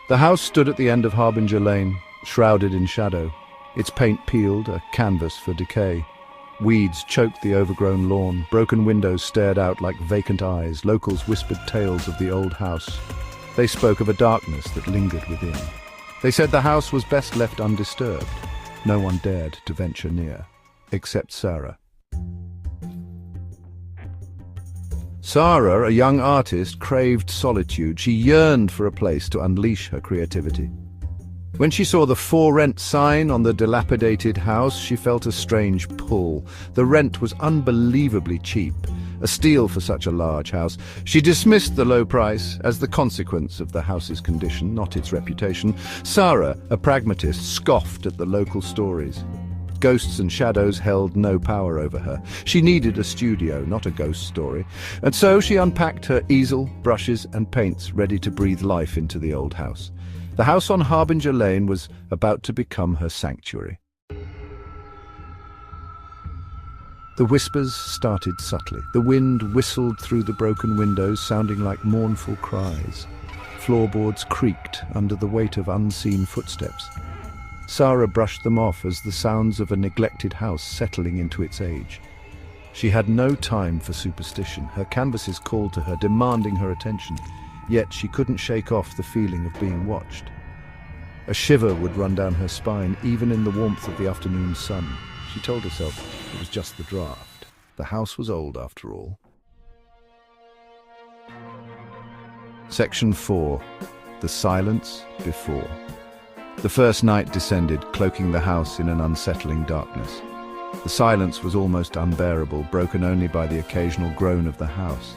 The house stood at the end of Harbinger Lane, shrouded in shadow, its paint peeled, a canvas for decay. Weeds choked the overgrown lawn, broken windows stared out like vacant eyes, locals whispered tales of the old house. They spoke of a darkness that lingered within. They said the house was best left undisturbed. No one dared to venture near, except Sarah. Sarah, a young artist, craved solitude. She yearned for a place to unleash her creativity. When she saw the "For Rent" sign on the dilapidated house, she felt a strange pull. The rent was unbelievably cheap, a steal for such a large house. She dismissed the low price as the consequence of the house's condition, not its reputation. Sarah, a pragmatist, scoffed at the local stories. Ghosts and shadows held no power over her. She needed a studio, not a ghost story. And so she unpacked her easel, brushes and paints, ready to breathe life into the old house. The house on Harbinger Lane was about to become her sanctuary. The whispers started subtly. The wind whistled through the broken windows, sounding like mournful cries. Floorboards creaked under the weight of unseen footsteps. Sarah brushed them off as the sounds of a neglected house settling into its age. She had no time for superstition. Her canvases called to her, demanding her attention. Yet she couldn't shake off the feeling of being watched. A shiver would run down her spine, even in the warmth of the afternoon sun. She told herself it was just the draft. The house was old, after all. Section 4. The Silence Before. The first night descended, cloaking the house in an unsettling darkness. The silence was almost unbearable, broken only by the occasional groan of the house.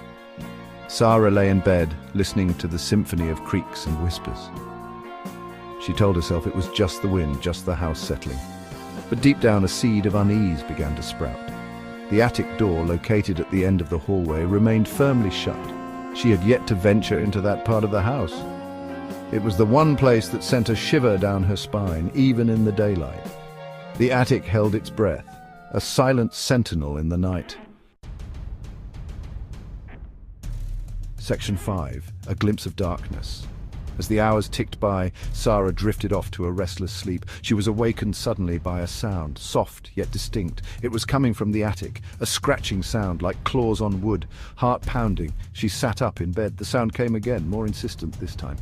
Sarah lay in bed, listening to the symphony of creaks and whispers. She told herself it was just the wind, just the house settling. But deep down, a seed of unease began to sprout. The attic door, located at the end of the hallway, remained firmly shut. She had yet to venture into that part of the house. It was the one place that sent a shiver down her spine, even in the daylight. The attic held its breath, a silent sentinel in the night. Section 5. A glimpse of darkness. As the hours ticked by, Sarah drifted off to a restless sleep. She was awakened suddenly by a sound, soft yet distinct. It was coming from the attic, a scratching sound like claws on wood. Heart pounding, she sat up in bed. The sound came again, more insistent this time.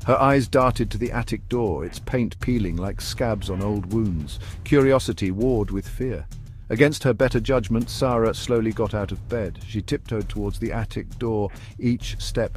Her eyes darted to the attic door, its paint peeling like scabs on old wounds. Curiosity warred with fear. Against her better judgment, Sarah slowly got out of bed. She tiptoed towards the attic door, each step